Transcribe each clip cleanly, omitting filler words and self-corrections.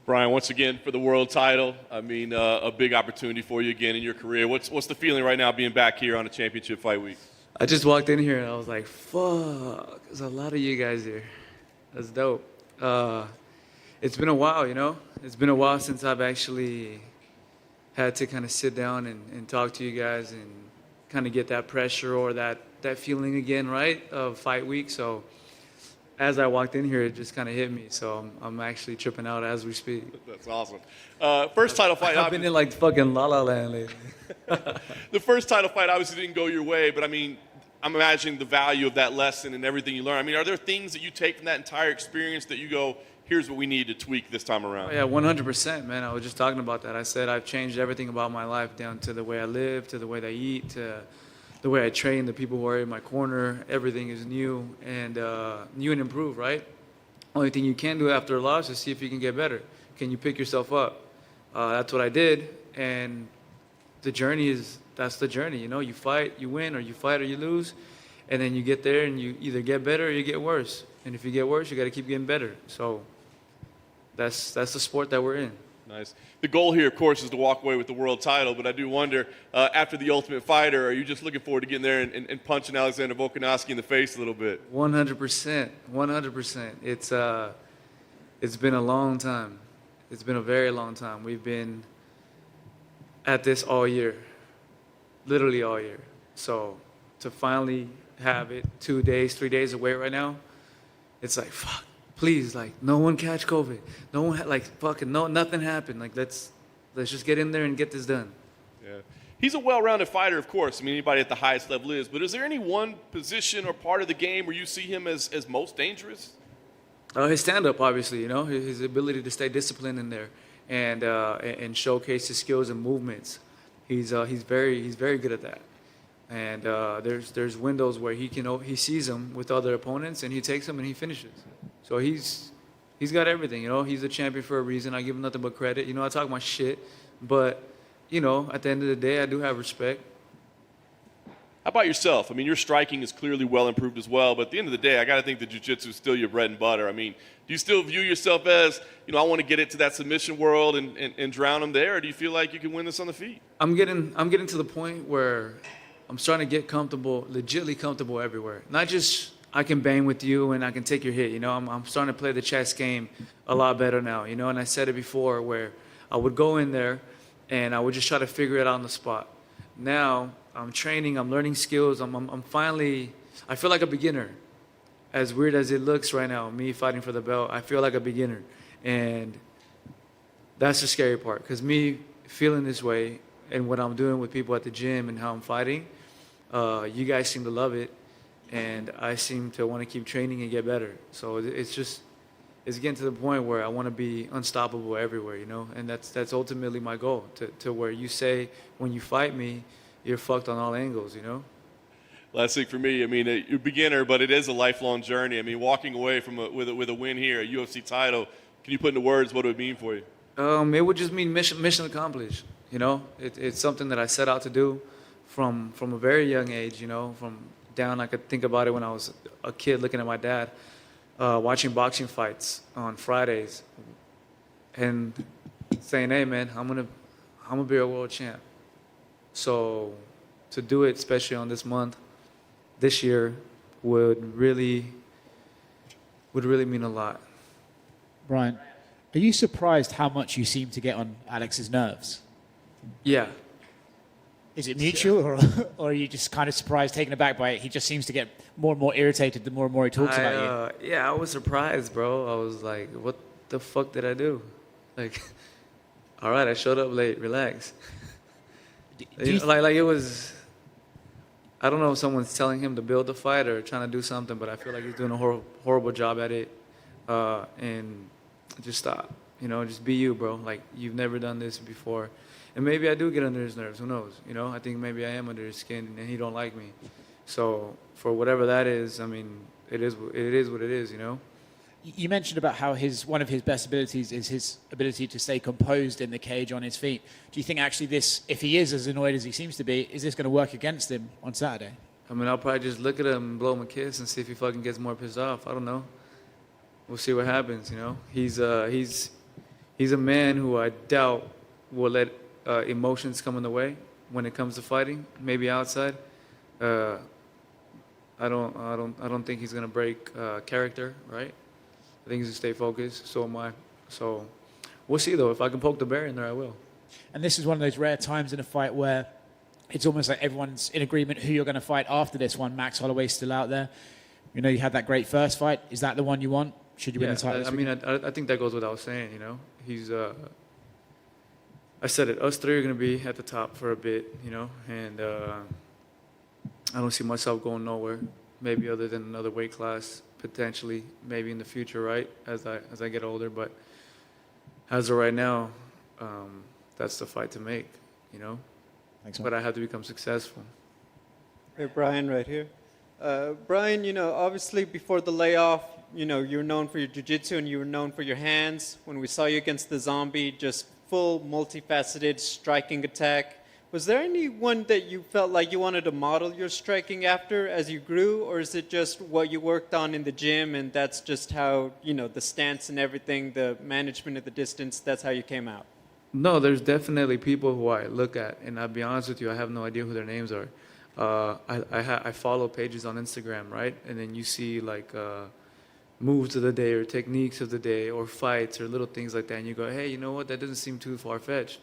Brian, once again for the world title. I mean, a big opportunity for you again in your career. What's the feeling right now being back here on a championship fight week? I just walked in here and I was like, fuck, there's a lot of you guys here. That's dope. It's been a while, you know? It's been a while since I've actually had to kind of sit down and talk to you guys and kind of get that pressure or that feeling again, right, of fight week. So as I walked in here, it just kind of hit me. So I'm actually tripping out as we speak. That's awesome. First title fight. I've been in like fucking La La Land lately. The first title fight obviously didn't go your way, but I mean, I'm imagining the value of that lesson and everything you learn. I mean, are there things that you take from that entire experience that you go, here's what we need to tweak this time around? Oh, yeah, 100%, man. I was just talking about that. I said I've changed everything about my life, down to the way I live, to the way I eat, to the way I train, the people who are in my corner. Everything is new and improved, right? Only thing you can do after a loss is see if you can get better. Can you pick yourself up? That's what I did, and the journey that's the journey. You know, you fight, you win, or you fight or you lose, and then you get there and you either get better or you get worse. And if you get worse, you got to keep getting better. So that's the sport that we're in. Nice. The goal here, of course, is to walk away with the world title, but I do wonder, after the Ultimate Fighter, are you just looking forward to getting there and punching Alexander Volkanovski in the face a little bit? 100%. 100%. It's been a long time. It's been a very long time. We've been at this all year, literally all year. So to finally have it 2 days, 3 days away right now, it's like, fuck. Please, like, no one catch COVID. No one, nothing happened. Like, let's just get in there and get this done. Yeah. He's a well-rounded fighter, of course. I mean, anybody at the highest level is. But is there any one position or part of the game where you see him as most dangerous? His stand-up, obviously, you know, his ability to stay disciplined in there and showcase his skills and movements. He's very good at that. And there's windows where he sees them with other opponents and he takes them and he finishes. So he's got everything, you know. He's a champion for a reason. I give him nothing but credit. You know, I talk my shit, but you know, at the end of the day, I do have respect. How about yourself? I mean, your striking is clearly well improved as well, but at the end of the day, I got to think that jiu-jitsu is still your bread and butter. I mean, do you still view yourself as, you know, I want to get it to that submission world and drown them there, or do you feel like you can win this on the feet? I'm getting to the point where I'm starting to get comfortable, legitimately comfortable everywhere. Not just I can bang with you and I can take your hit, you know. I'm starting to play the chess game a lot better now, you know. And I said it before where I would go in there and I would just try to figure it out on the spot. Now I'm training, I'm learning skills. I'm finally, I feel like a beginner. As weird as it looks right now, me fighting for the belt, I feel like a beginner. And that's the scary part, because me feeling this way and what I'm doing with people at the gym and how I'm fighting, you guys seem to love it. And I seem to want to keep training and get better. So it's getting to the point where I want to be unstoppable everywhere, you know? And that's ultimately my goal, to where you say when you fight me, you're fucked on all angles, you know? Last thing for me, I mean, you're a beginner, but it is a lifelong journey. I mean, walking away from with a win here, a UFC title, can you put into words what it would mean for you? It would just mean mission accomplished, you know? It's something that I set out to do from a very young age, you know, from down. I could think about it when I was a kid looking at my dad watching boxing fights on Fridays and saying, hey man, I'm gonna be a world champ. So to do it, especially on this year, would really mean a lot. Brian, are you surprised how much you seem to get on Alex's nerves? Yeah. Is it mutual, or are you just kind of surprised, taken aback by it? He just seems to get more and more irritated the more and more he talks about you. Yeah, I was surprised, bro. I was like, what the fuck did I do? Like, all right, I showed up late. Relax. Like it was, I don't know if someone's telling him to build a fight or trying to do something, but I feel like he's doing a horrible job at it. And just stop. You know, just be you, bro. Like, you've never done this before. And maybe I do get under his nerves. Who knows? You know, I think maybe I am under his skin and he don't like me. So for whatever that is, I mean, it is what it is, you know? You mentioned about how one of his best abilities is his ability to stay composed in the cage on his feet. Do you think actually this, if he is as annoyed as he seems to be, is this going to work against him on Saturday? I mean, I'll probably just look at him and blow him a kiss and see if he fucking gets more pissed off. I don't know. We'll see what happens, you know? he's a man who I doubt will let emotions come in the way when it comes to fighting. Maybe outside, I don't think he's gonna break character, right? I think he's gonna stay focused. So am I. So we'll see though. If I can poke the bear in there, I will. And this is one of those rare times in a fight where it's almost like everyone's in agreement who you're going to fight after this one. Max Holloway's still out there. You know, you had that great first fight. Is that the one you want? Should you win the title? I mean, I think that goes without saying, you know. He's, I said it, us three are going to be at the top for a bit, you know, and I don't see myself going nowhere, maybe other than another weight class, potentially, maybe in the future, right, as I get older. But as of right now, that's the fight to make, you know. Thanks, man. But I have to become successful. Hey, Brian, right here. Brian, you know, obviously before the layoff, you know, you're known for your jiu-jitsu and you were known for your hands. When we saw you against the Zombie, just full, multifaceted striking attack. Was there anyone that you felt like you wanted to model your striking after as you grew, or is it just what you worked on in the gym and that's just how, you know, the stance and everything, the management of the distance, that's how you came out? No, there's definitely people who I look at, and I'll be honest with you, I have no idea who their names are. I follow pages on Instagram, right? And then you see like moves of the day or techniques of the day or fights or little things like that, and you go, hey, you know what? That doesn't seem too far-fetched.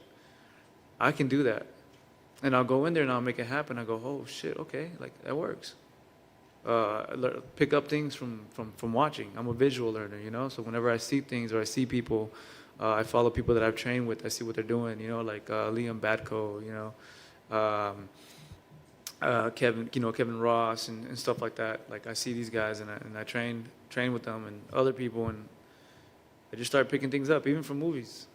I can do that. And I'll go in there and I'll make it happen. I go, oh, shit, okay, like that works. Pick up things from watching. I'm a visual learner, you know? So whenever I see things or I see people, I follow people that I've trained with. I see what they're doing, you know, like Liam Batko, you know, Kevin Ross and stuff like that. Like I see these guys and I train with them and other people, and I just start picking things up, even from movies.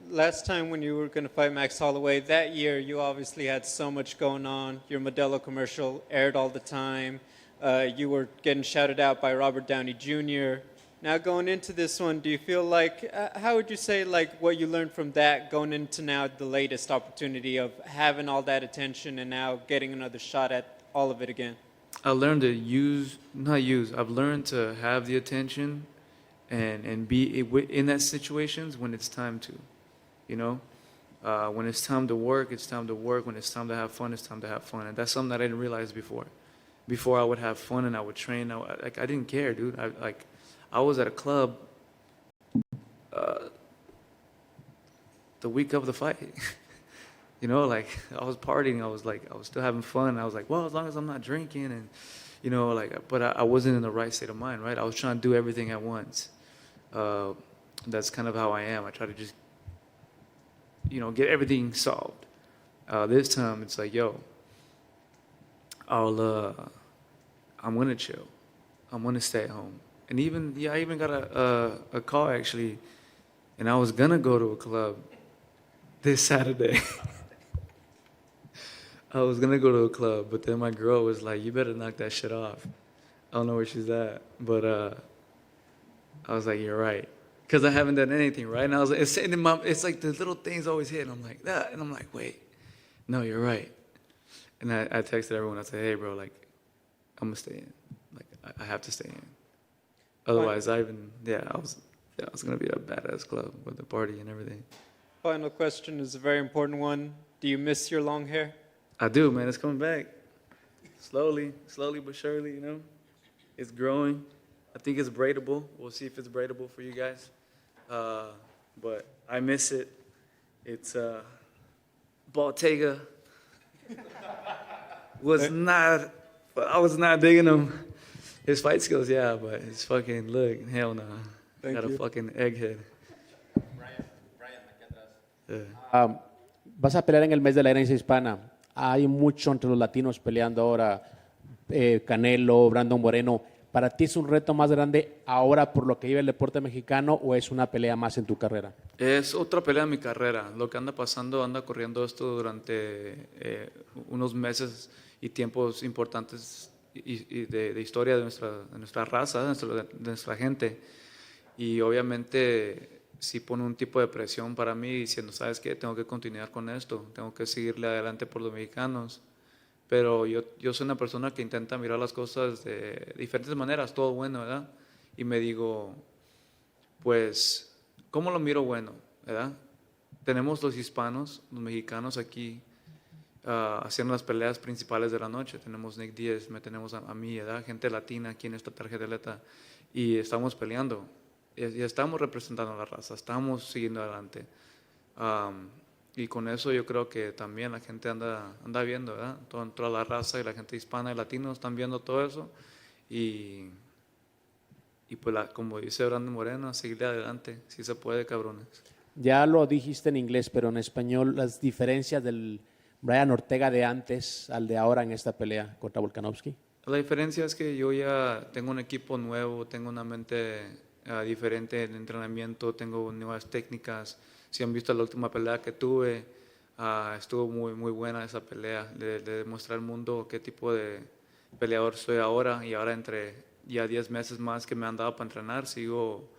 Last time when you were going to fight Max Holloway, that year you obviously had so much going on. Your Modelo commercial aired all the time. You were getting shouted out by Robert Downey Jr. Now going into this one, do you feel like, how would you say like what you learned from that going into now the latest opportunity of having all that attention and now getting another shot at all of it again? I learned to I've learned to have the attention and be in that situations when it's time to, you know. When it's time to work, it's time to work. When it's time to have fun, it's time to have fun. And that's something that I didn't realize before. Before I would have fun and I would train. I didn't care, dude. I was at a club the week of the fight. You know, like I was partying. I was still having fun. I was like, well, as long as I'm not drinking and, you know, like, but I wasn't in the right state of mind, right? I was trying to do everything at once. That's kind of how I am. I try to just, you know, get everything solved. This time it's like, yo, I'm gonna chill. I'm gonna stay at home. And I even got a call actually, and I was gonna go to a club this Saturday. I was gonna go to a club, but then my girl was like, you better knock that shit off. I don't know where she's at, but I was like, you're right. Because I haven't done anything, right? And I was like, it's like the little things always hit, and I'm like, that. And I'm like, wait, no, you're right. And I texted everyone, I said, hey, bro, like, I'm gonna stay in. Like, I have to stay in. Otherwise, I was gonna be a badass club with the party and everything. Final question is a very important one. Do you miss your long hair? I do, man. It's coming back. Slowly but surely, you know. It's growing. I think it's braidable. We'll see if it's braidable for you guys. But I miss it. It's Ortega I was not digging him. His fight skills, yeah, but his fucking look, hell no. Got a fucking egghead. Yeah. Vas a pelear en el mes de la herencia hispana. Hay mucho entre los latinos peleando ahora. Canelo, Brandon Moreno. ¿Para ti es un reto más grande ahora por lo que vive el deporte mexicano o es una pelea más en tu carrera? Es otra pelea en mi carrera. Lo que anda pasando, anda corriendo esto durante unos meses y tiempos importantes y de historia de nuestra raza, de nuestra gente. Y obviamente sí pone un tipo de presión para mí diciendo, ¿sabes qué? Tengo que continuar con esto, tengo que seguirle adelante por los mexicanos. Pero yo soy una persona que intenta mirar las cosas de diferentes maneras, todo bueno, ¿verdad? Y me digo, pues ¿Cómo lo miro bueno? ¿Verdad? Tenemos los hispanos, los mexicanos aquí haciendo las peleas principales de la noche. Tenemos Nick Díaz, me tenemos a mí, ¿verdad? Gente latina aquí en esta tarjeta y estamos peleando. Y estamos representando a la raza, estamos siguiendo adelante. Y con eso yo creo que también la gente anda viendo, ¿verdad? Toda la raza y la gente hispana y latino están viendo todo eso. Y pues como dice Brandon Moreno, seguirle adelante, si se puede, cabrones. Ya lo dijiste en inglés, pero en español, las diferencias del Brian Ortega de antes al de ahora en esta pelea contra Volkanovski. La diferencia es que yo ya tengo un equipo nuevo, tengo una mente diferente en entrenamiento, tengo nuevas técnicas. Si han visto la última pelea que tuve, estuvo muy buena esa pelea. Le demostré al mundo qué tipo de peleador soy ahora, y ahora entre ya 10 meses más que me han dado para entrenar, sigo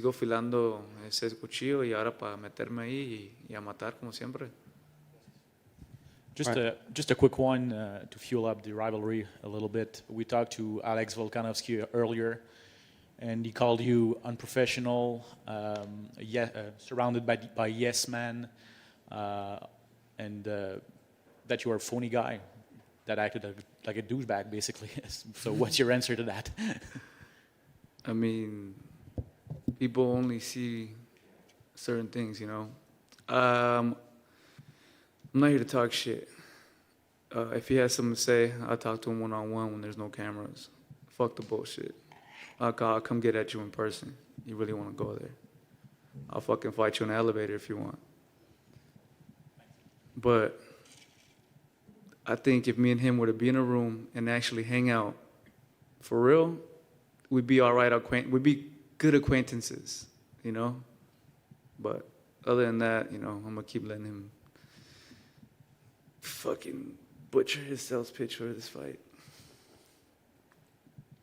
afilando ese cuchillo y ahora para meterme ahí y a matar como siempre. Just a quick one to fuel up the rivalry a little bit. We talked to Alex Volkanovski earlier, and he called you unprofessional, surrounded by yes men, and that you are a phony guy that acted like a douchebag, basically. So what's your answer to that? I mean, people only see certain things, you know. I'm not here to talk shit. If he has something to say, I'll talk to him one-on-one when there's no cameras. Fuck the bullshit. I'll come get at you in person. You really want to go there? I'll fucking fight you in the elevator if you want. But I think if me and him were to be in a room and actually hang out, for real, we'd be all right. We'd be good acquaintances, you know? But other than that, you know, I'm going to keep letting him fucking butcher his sales pitch for this fight.